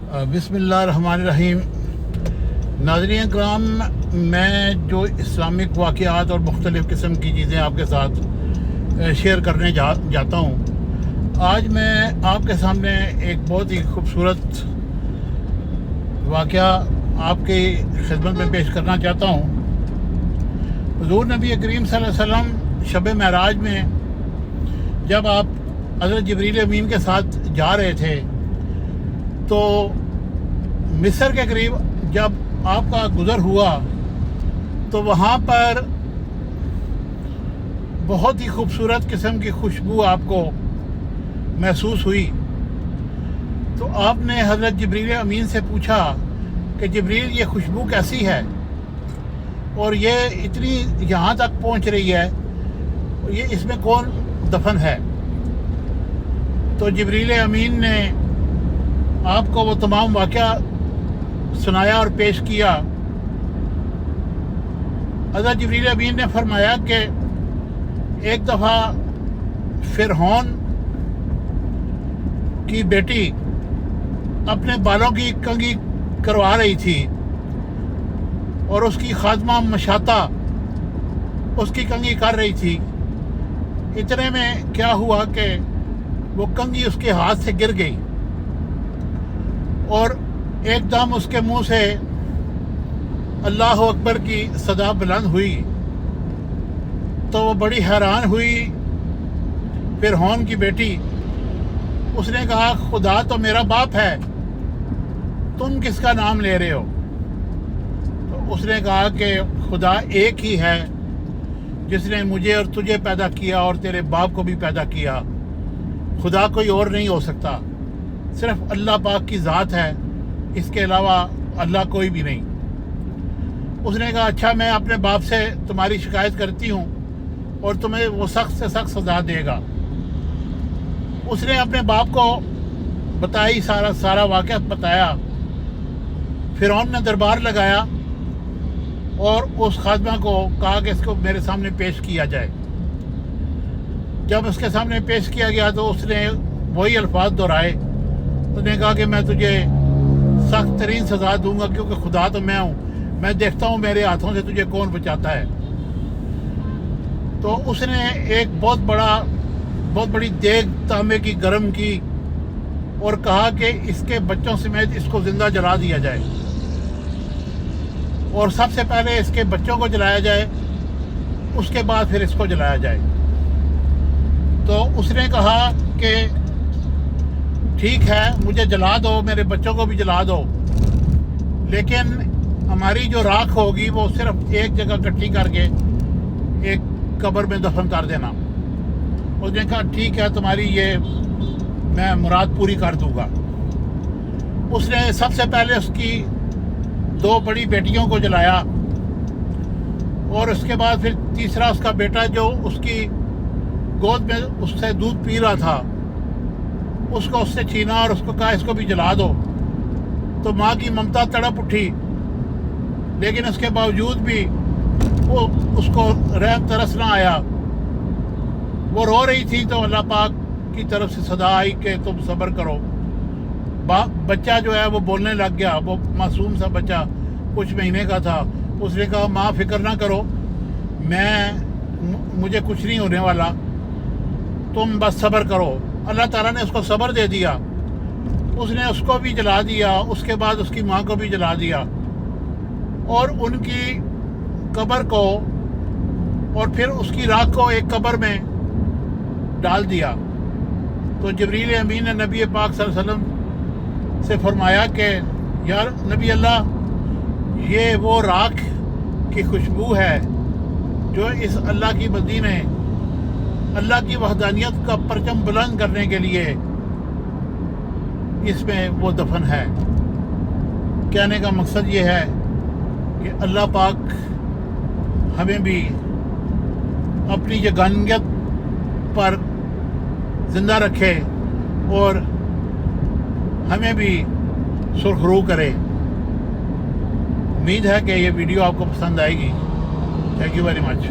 بسم اللہ الرحمن الرحیم۔ ناظرین اکرام، میں جو اسلامک واقعات اور مختلف قسم کی چیزیں آپ کے ساتھ شیئر کرنے جاتا ہوں، آج میں آپ کے سامنے ایک بہت ہی خوبصورت واقعہ آپ کی خدمت میں پیش کرنا چاہتا ہوں۔ حضور نبی کریم صلی اللہ علیہ وسلم شب معراج میں جب آپ حضرت جبریل امین کے ساتھ جا رہے تھے تو مصر کے قریب جب آپ کا گزر ہوا تو وہاں پر بہت ہی خوبصورت قسم کی خوشبو آپ کو محسوس ہوئی۔ تو آپ نے حضرت جبریل امین سے پوچھا کہ جبریل، یہ خوشبو کیسی ہے اور یہ اتنی یہاں تک پہنچ رہی ہے، یہ اس میں کون دفن ہے؟ تو جبریل امین نے آپ کو وہ تمام واقعہ سنایا اور پیش کیا۔ حضرت جبریل امین نے فرمایا کہ ایک دفعہ فرعون کی بیٹی اپنے بالوں کی کنگھی کروا رہی تھی اور اس کی خادمہ مشاطہ اس کی کنگھی کر رہی تھی۔ اتنے میں کیا ہوا کہ وہ کنگھی اس کے ہاتھ سے گر گئی اور ایک دم اس کے منہ سے اللہ اکبر کی صدا بلند ہوئی۔ تو وہ بڑی حیران ہوئی فرعون کی بیٹی۔ اس نے کہا، خدا تو میرا باپ ہے، تم کس کا نام لے رہے ہو؟ تو اس نے کہا کہ خدا ایک ہی ہے جس نے مجھے اور تجھے پیدا کیا اور تیرے باپ کو بھی پیدا کیا۔ خدا کوئی اور نہیں ہو سکتا، صرف اللہ پاک کی ذات ہے، اس کے علاوہ اللہ کوئی بھی نہیں۔ اس نے کہا، اچھا میں اپنے باپ سے تمہاری شکایت کرتی ہوں اور تمہیں وہ سخت سے سخت سزا دے گا۔ اس نے اپنے باپ کو بتائی، سارا واقعہ بتایا۔ فرعون نے دربار لگایا اور اس خادمہ کو کہا کہ اس کو میرے سامنے پیش کیا جائے۔ جب اس کے سامنے پیش کیا گیا تو اس نے وہی الفاظ دہرائے۔ اس نے کہا کہ میں تجھے سخت ترین سزا دوں گا، کیونکہ خدا تو میں ہوں، میں دیکھتا ہوں میرے ہاتھوں سے تجھے کون بچاتا ہے۔ تو اس نے ایک بہت بڑی دیگ تانبے کی گرم کی اور کہا کہ اس کے بچوں سمیت اس کو زندہ جلا دیا جائے اور سب سے پہلے اس کے بچوں کو جلایا جائے، اس کے بعد پھر اس کو جلایا جائے۔ تو اس نے کہا کہ ٹھیک ہے، مجھے جلا دو، میرے بچوں کو بھی جلا دو، لیکن ہماری جو راکھ ہوگی وہ صرف ایک جگہ اکٹھی کر کے ایک قبر میں دفن کر دینا۔ اس نے کہا ٹھیک ہے، تمہاری یہ میں مراد پوری کر دوں گا۔ اس نے سب سے پہلے اس کی 2 بڑی بیٹیوں کو جلایا اور اس کے بعد پھر تیسرا اس کا بیٹا جو اس کی گود میں اس سے دودھ پی رہا تھا، اس کو اس سے چھینا اور اس کو کہا اس کو بھی جلا دو۔ تو ماں کی ممتا تڑپ اٹھی، لیکن اس کے باوجود بھی وہ اس کو رحم ترس نہ آیا۔ وہ رو رہی تھی تو اللہ پاک کی طرف سے صدا آئی کہ تم صبر کرو۔ بچہ جو ہے وہ بولنے لگ گیا، وہ معصوم سا بچہ کچھ مہینے کا تھا۔ اس نے کہا، ماں فکر نہ کرو، مجھے کچھ نہیں ہونے والا، تم بس صبر کرو۔ اللہ تعالیٰ نے اس کو صبر دے دیا، اس نے اس کو بھی جلا دیا، اس کے بعد اس کی ماں کو بھی جلا دیا اور ان کی قبر کو اور پھر اس کی راکھ کو ایک قبر میں ڈال دیا۔ تو جبریل امین نے نبی پاک صلی اللہ علیہ وسلم سے فرمایا کہ یا نبی اللہ، یہ وہ راکھ کی خوشبو ہے جو اس اللہ کی بندی نے اللہ کی وحدانیت کا پرچم بلند کرنے کے لیے اس میں وہ دفن ہے۔ کہنے کا مقصد یہ ہے کہ اللہ پاک ہمیں بھی اپنی یگانیت پر زندہ رکھے اور ہمیں بھی سرخرو کرے۔ امید ہے کہ یہ ویڈیو آپ کو پسند آئے گی۔ Thank you very much.